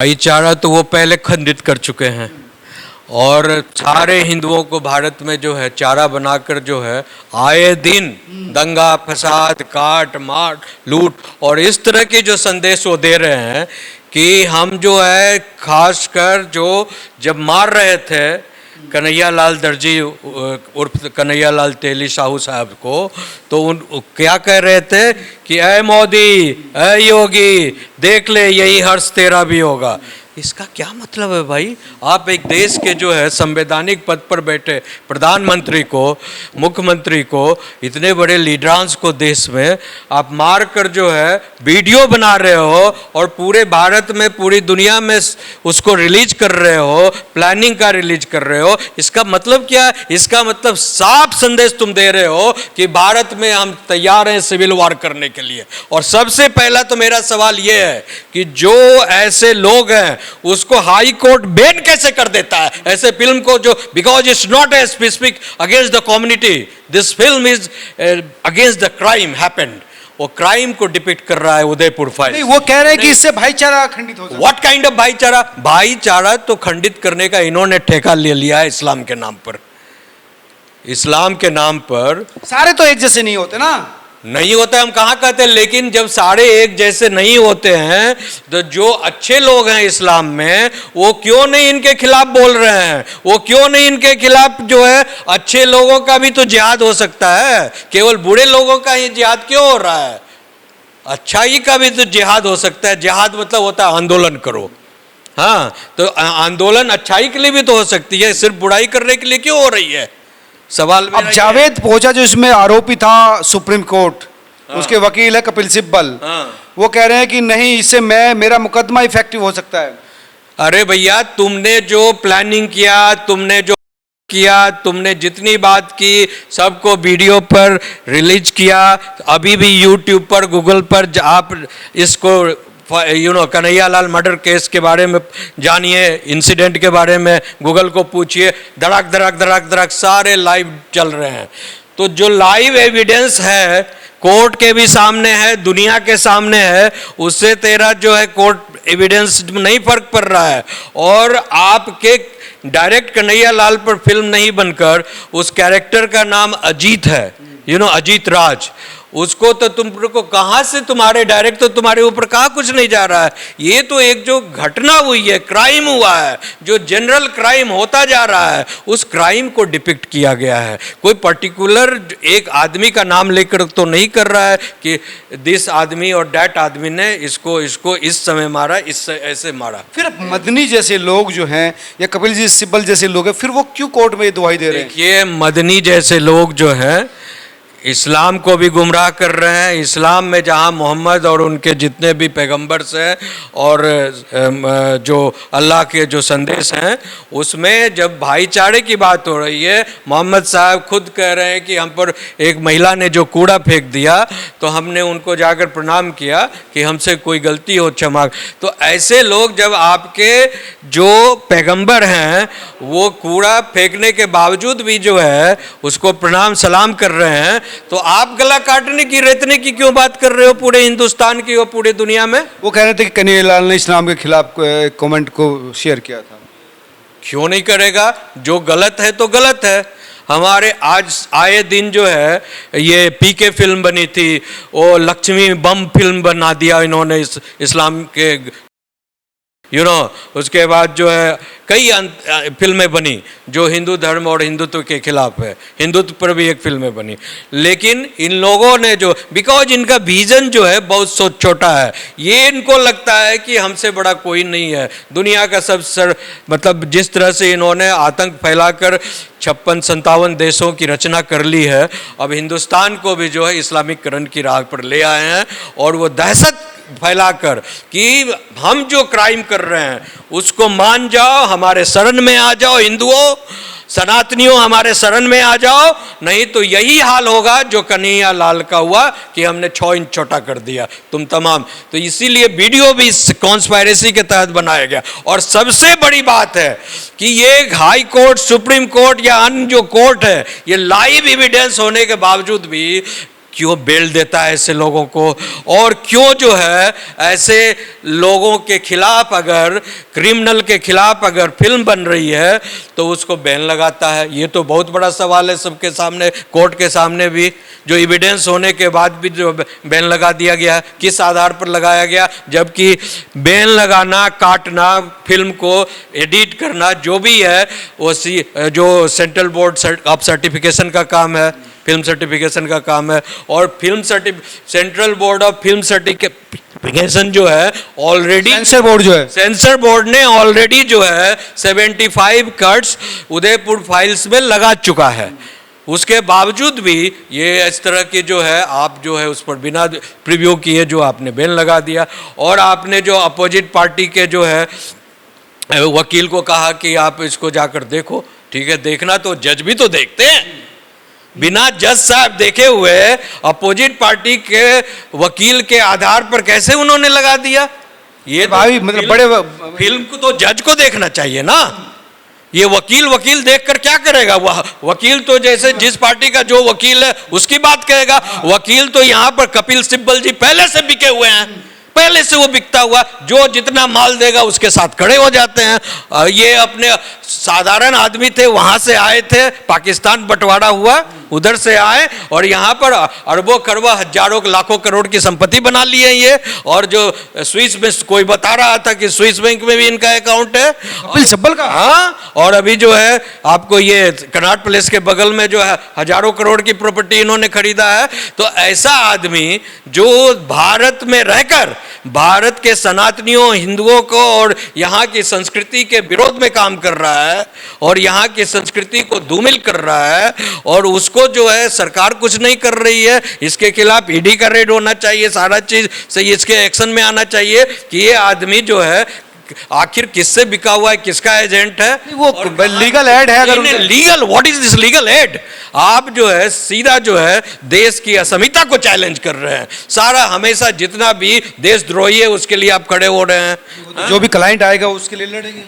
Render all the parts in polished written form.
भाईचारा तो वो पहले खंडित कर चुके हैं और सारे हिंदुओं को भारत में जो है चारा बनाकर जो है आए दिन दंगा फसाद काट मार लूट और इस तरह के जो संदेश वो दे रहे हैं कि हम जो है खासकर जो जब मार रहे थे कन्हैया लाल दर्जी उर्फ कन्हैया लाल तेली साहू साहब को तो उन क्या कह रहे थे कि ऐ मोदी ऐ योगी देख ले यही हर्ष तेरा भी होगा। इसका क्या मतलब है भाई? आप एक देश के जो है संवैधानिक पद पर बैठे प्रधानमंत्री को मुख्यमंत्री को इतने बड़े लीडरांस को देश में आप मार कर जो है वीडियो बना रहे हो और पूरे भारत में पूरी दुनिया में उसको रिलीज कर रहे हो, प्लानिंग का रिलीज कर रहे हो। इसका मतलब क्या है? इसका मतलब साफ संदेश तुम दे रहे हो कि भारत में हम तैयार हैं सिविल वॉर करने के लिए। और सबसे पहला तो मेरा सवाल यह है कि जो ऐसे लोग हैं उसको हाई कोर्ट बैन कैसे कर देता है ऐसे फिल्म को, जो because it's not a specific against the community, this film is against the crime happened. वो क्राइम को डिपिक्ट कर रहा है उदयपुर फाइल। नहीं, वो कह रहे हैं कि इससे भाईचारा खंडित हो सकता है। व्हाट काइंड ऑफ भाईचारा? भाईचारा तो खंडित करने का इन्होंने ठेका ले लिया है इस्लाम के नाम पर। इस्लाम के नाम पर सारे तो एक जैसे नहीं होते ना। नहीं होता, हम कहाँ कहते हैं, लेकिन जब सारे एक जैसे नहीं होते हैं तो जो अच्छे लोग हैं इस्लाम में वो क्यों नहीं इनके खिलाफ बोल रहे हैं? वो क्यों नहीं इनके खिलाफ जो है? अच्छे लोगों का भी तो जिहाद हो सकता है, केवल बुरे लोगों का ही जिहाद क्यों हो रहा है? अच्छाई का भी तो जिहाद हो सकता है। जिहाद मतलब होता है आंदोलन करो। हाँ, तो आंदोलन अच्छाई के लिए भी तो हो सकती है, सिर्फ बुराई करने के लिए क्यों हो रही है? सवाल अब जावेद पहुंचा जो इसमें आरोपी था सुप्रीम कोर्ट, उसके वकील है कपिल सिब्बल, वो कह रहे हैं कि नहीं, इससे मेरा मुकदमा इफेक्टिव हो सकता है। अरे भैया, तुमने जो प्लानिंग किया, तुमने जो किया, तुमने जितनी बात की सबको वीडियो पर रिलीज किया। अभी भी यूट्यूब पर गूगल पर आप इसको कन्हैया लाल मर्डर केस के बारे में जानिए, इंसिडेंट के बारे में गूगल को पूछिए, धड़क धड़क धड़क धड़क सारे लाइव चल रहे हैं। तो जो लाइव एविडेंस है कोर्ट के भी सामने है, दुनिया के सामने है, उससे तेरा जो है कोर्ट एविडेंस नहीं फर्क पड़ रहा है। और आपके डायरेक्ट कन्हैया लाल पर फिल्म नहीं बनकर उस कैरेक्टर का नाम अजीत है, अजीत राज, उसको तो तुमको कहाँ से, तुम्हारे डायरेक्ट तो तुम्हारे ऊपर कहाँ कुछ नहीं जा रहा है। ये तो एक जो घटना हुई है, क्राइम हुआ है, जो जनरल क्राइम होता जा रहा है, उस क्राइम को डिपिक्ट किया गया है। कोई पर्टिकुलर एक आदमी का नाम लेकर तो नहीं कर रहा है कि दिस आदमी और डैट आदमी ने इसको इस समय मारा, इससे ऐसे मारा। फिर मदनी जैसे लोग जो हैं या कपिल जी सिब्बल जैसे लोग हैं, फिर वो क्यों कोर्ट में दुहाई दे रहे हैं? ये मदनी जैसे लोग जो हैं इस्लाम को भी गुमराह कर रहे हैं। इस्लाम में जहाँ मोहम्मद और उनके जितने भी पैगंबर्स हैं और जो अल्लाह के जो संदेश हैं, उसमें जब भाईचारे की बात हो रही है, मोहम्मद साहब खुद कह रहे हैं कि हम पर एक महिला ने जो कूड़ा फेंक दिया तो हमने उनको जाकर प्रणाम किया कि हमसे कोई गलती हो क्षमा। तो ऐसे लोग जब आपके जो पैगंबर हैं वो कूड़ा फेंकने के बावजूद भी जो है उसको प्रणाम सलाम कर रहे हैं, तो आप गला काटने की रेतने की क्यों बात कर रहे हो पूरे हिंदुस्तान की और पूरे दुनिया में? वो कह रहे थे कि कन्हैया लाल ने इस्लाम के खिलाफ कमेंट को शेयर किया था। क्यों नहीं करेगा? जो गलत है तो गलत है। हमारे आज आए दिन जो है ये पीके फिल्म बनी थी, वो लक्ष्मी बम फिल्म बना दिया इन्होंने इस्लाम के, उसके बाद जो है कई फिल्में बनी जो हिंदू धर्म और हिंदुत्व के खिलाफ है, हिंदुत्व पर भी एक फिल्में बनी। लेकिन इन लोगों ने जो, बिकॉज इनका विजन जो है बहुत छोटा है, ये इनको लगता है कि हमसे बड़ा कोई नहीं है दुनिया का। सब मतलब जिस तरह से इन्होंने आतंक फैलाकर 56-57 देशों की रचना कर ली है, अब हिंदुस्तान को भी जो है इस्लामीकरण की राह पर ले आए हैं और वो दहशत फैलाकर कि हम जो क्राइम कर रहे हैं उसको मान जाओ, हमारे शरण में आ जाओ, हिंदुओं सनातनियों हमारे शरण में आ जाओ, नहीं तो यही हाल होगा जो कन्हैया लाल का हुआ कि हमने 6 इंच छोटा कर दिया तुम तमाम। तो इसीलिए वीडियो भी इस कॉन्स्पायरेसी के तहत बनाया गया। और सबसे बड़ी बात है कि ये हाई कोर्ट, सुप्रीम कोर्ट या अन्य जो कोर्ट है, ये लाइव एविडेंस होने के बावजूद भी क्यों बेल देता है ऐसे लोगों को, और क्यों जो है ऐसे लोगों के खिलाफ, अगर क्रिमिनल के खिलाफ अगर फिल्म बन रही है तो उसको बैन लगाता है। ये तो बहुत बड़ा सवाल है सबके सामने, कोर्ट के सामने भी, जो एविडेंस होने के बाद भी जो बैन लगा दिया गया, किस आधार पर लगाया गया? जबकि बैन लगाना, काटना, फिल्म को एडिट करना जो भी है वो जो सेंट्रल बोर्ड ऑफ सर्टिफिकेशन का काम है, फिल्म सर्टिफिकेशन का काम है। और central board of film certification जो है ऑलरेडी, सेंसर बोर्ड जो है, सेंसर बोर्ड ने ऑलरेडी जो है 75 कट्स उदयपुर फाइल्स में लगा चुका है। उसके बावजूद भी ये इस तरह की जो है, आप जो है उस पर बिना प्रीव्यू किए जो आपने बैन लगा दिया। और आपने जो अपोजिट पार्टी के जो है वकील को कहा कि आप इसको जाकर देखो। ठीक है, देखना तो जज भी तो देखते हैं, बिना जज साहब देखे हुए अपोजिट पार्टी के वकील के आधार पर कैसे उन्होंने लगा दिया? ये भाई मतलब बड़े फिल्म को तो जज को देखना चाहिए ना। ये वकील देखकर क्या करेगा? वह वकील तो जैसे जिस पार्टी का जो वकील है उसकी बात कहेगा। वकील तो यहाँ पर कपिल सिब्बल जी पहले से बिके हुए हैं, पहले से वो बिकता हुआ, जो जितना माल देगा उसके साथ खड़े हो जाते हैं। ये अपने साधारण आदमी थे, वहां से आए थे, पाकिस्तान बंटवारा हुआ, उधर से आए और यहाँ पर अरबों करोड़ों हजारों लाखों करोड़ की संपत्ति बना ली है ये। और जो स्विस में कोई बता रहा था कि स्विस बैंक में भी इनका अकाउंट है, कपिल सिब्बल का। हाँ, और अभी जो है आपको ये कनॉट प्लेस के बगल में जो है हजारों करोड़ की प्रॉपर्टी इन्होंने खरीदा है। तो ऐसा आदमी जो भारत में रहकर भारत के सनातनियों, हिंदुओं को और यहाँ की संस्कृति के विरोध में काम कर रहा है और यहाँ की संस्कृति को धूमिल कर रहा है, और उसको जो है सरकार कुछ नहीं कर रही है। इसके खिलाफ ईडी का रेड होना चाहिए, सारा चीज से इसके एक्शन में आना चाहिए कि ये आदमी जो है आखिर किससे बिका हुआ है, किसका एजेंट है। वो लीगल एड है, अगर legal, what is this legal aid? आप जो है सीधा जो है देश की असमिता को चैलेंज कर रहे हैं। सारा हमेशा जितना भी देशद्रोही है उसके लिए आप खड़े हो रहे हैं। जो भी क्लाइंट आएगा उसके लिए लड़ेंगे।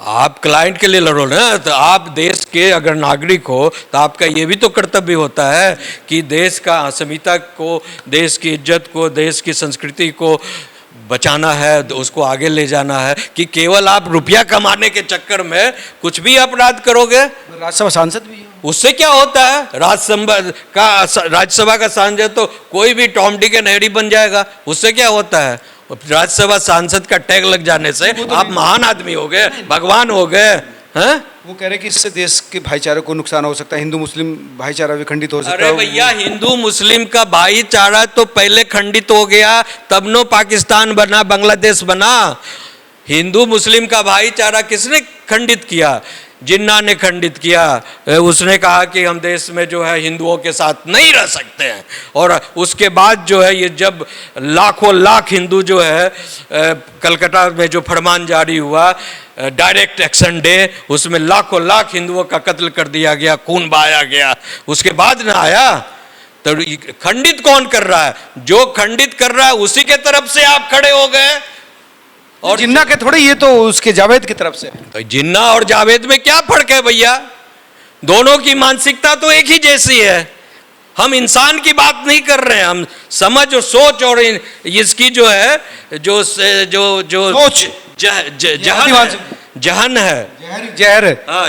आप क्लाइंट के लिए लड़ो ना, तो आप देश के अगर नागरिक हो तो आपका ये भी तो कर्तव्य होता है कि देश का असमिता को, देश की इज्जत को, देश की संस्कृति को बचाना है, उसको आगे ले जाना है। कि केवल आप रुपया कमाने के चक्कर में कुछ भी अपराध करोगे। राज्यसभा सांसद भी है, उससे क्या होता है? राज्यसभा का सांसद तो कोई भी टॉम डिक एंड हैरी बन जाएगा, उससे क्या होता है? राज्यसभा सांसद का टैग लग जाने से आप महान आदमी हो गए, भगवान हो गए हैं। वो कह रहे कि इससे देश के भाईचारे को नुकसान हो सकता है, हिंदू मुस्लिम भाईचारा भी खंडित हो सकता है। अरे भैया, हिंदू मुस्लिम का भाईचारा तो पहले खंडित हो गया, तब नो पाकिस्तान बना, बांग्लादेश बना। हिंदू मुस्लिम का भाईचारा किसने खंडित किया? जिन्ना ने खंडित किया। उसने कहा कि हम देश में जो है हिंदुओं के साथ नहीं रह सकते हैं। और उसके बाद जो है ये जब लाखों लाख हिंदू जो है कलकत्ता में जो फरमान जारी हुआ, डायरेक्ट एक्शन डे, उसमें लाखों लाख हिंदुओं का कत्ल कर दिया गया, खून बहाया गया, उसके बाद ना आया। तो खंडित कौन कर रहा है? जो खंडित कर रहा है उसी के तरफ से आप खड़े हो गए। और जिन्ना के थोड़े, ये तो उसके जावेद की तरफ से। तो जिन्ना और जावेद में क्या फर्क है भैया? दोनों की मानसिकता तो एक ही जैसी है। हम इंसान की बात नहीं कर रहे हैं, हम समझ और सोच और इसकी जो है जो सोच जहन है,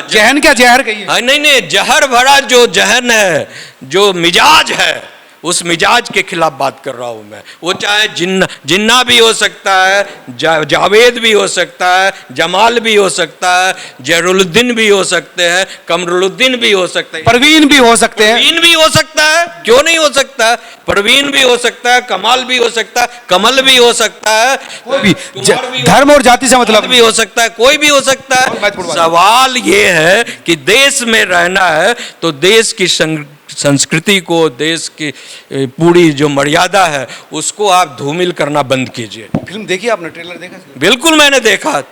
जहन क्या जहर कहिए? नहीं, जहर भरा जो जहन है, जो मिजाज है, उस मिजाज के खिलाफ बात कर रहा हूं मैं। वो चाहे जिन्ना भी हो सकता है, जावेद भी हो सकता है, जमाल भी हो सकता है, जहरुद्दीन भी हो सकते हैं, कमरुद्दीन भी हो सकते हैं, परवीन भी हो सकते हैं, परवीन भी हो सकता है, क्यों नहीं हो सकता? परवीन भी हो सकता है, कमाल भी हो सकता है, कमल भी हो सकता है, कोई भी धर्म और जाति से मतलब भी हो सकता है, कोई भी हो सकता है। सवाल ये है कि देश में रहना है तो देश की संस्कृति को, देश की पूरी जो मर्यादा है उसको आप धूमिल करना बंद कीजिए। फिल्म देखी आपने? ट्रेलर देखा? बिल्कुल मैंने देखा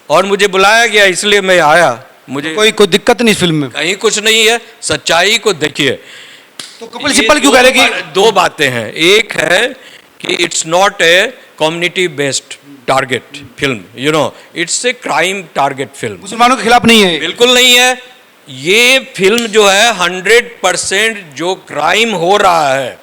और मुझे बुलाया गया इसलिए मैं आया। मुझे कोई दिक्कत नहीं फिल्म में? कहीं कुछ नहीं है, सच्चाई को देखिए। तो कपिल सिब्बल क्यों कह रहे कि दो बातें हैं। एक है कि it's not a community based target film, you know, it's a crime target film. मुसलमानों के खिलाफ नहीं है, बिल्कुल नहीं है। ये फिल्म जो है 100% जो क्राइम हो रहा है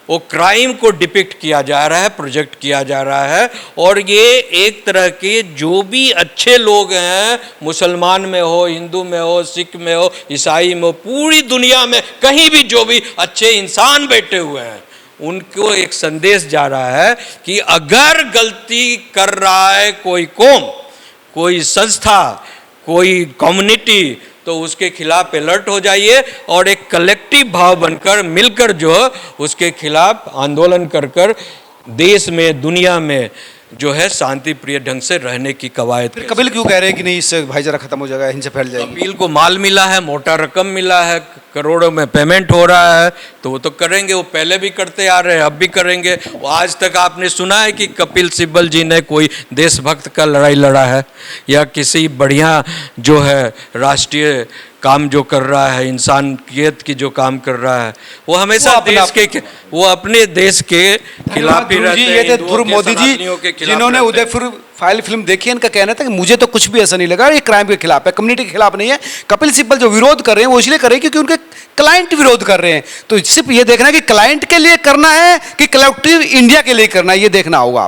वो क्राइम को डिपिक्ट किया जा रहा है, प्रोजेक्ट किया जा रहा है। और ये एक तरह के जो भी अच्छे लोग हैं, मुसलमान में हो, हिंदू में हो, सिख में हो, ईसाई में हो, पूरी दुनिया में कहीं भी जो भी अच्छे इंसान बैठे हुए हैं, उनको एक संदेश जा रहा है कि अगर गलती कर रहा है कोई कौम, कोई संस्था, कोई कम्युनिटी, तो उसके खिलाफ अलर्ट हो जाइए और एक कलेक्टिव भाव बनकर मिलकर जो उसके खिलाफ आंदोलन कर कर देश में, दुनिया में जो है शांति प्रिय ढंग से रहने की कवायद। फिर कपिल क्यों कह रहे हैं कि नहीं, इससे भाईचारा खत्म हो जाएगा, हिंसा फैल जाएगी? कपिल को माल मिला है, मोटा रकम मिला है, करोड़ों में पेमेंट हो रहा है, तो वो तो करेंगे। वो पहले भी करते आ रहे हैं, अब भी करेंगे। वो आज तक आपने सुना है कि कपिल सिब्बल जी ने कोई देशभक्त का लड़ाई लड़ा है, या किसी बढ़िया जो है राष्ट्रीय काम जो कर रहा है, इंसानियत की जो काम कर रहा है, वो हमेशा वो अपने देश के खिलाफ ही रहते हैं। ये थे ध्रुव मोदी जी, जिन्होंने उदयपुर फाइल फिल्म देखी। इनका कहना था कि मुझे तो कुछ भी ऐसा नहीं लगा, ये क्राइम के खिलाफ है, कम्युनिटी के खिलाफ नहीं है। कपिल सिब्बल जो विरोध कर रहे हैं वो इसलिए कर रहे हैं क्योंकि उनके क्लाइंट विरोध कर रहे हैं। तो सिर्फ ये देखना है कि क्लाइंट के लिए करना है कि कलेक्टिव इंडिया के लिए करना है, ये देखना होगा आप।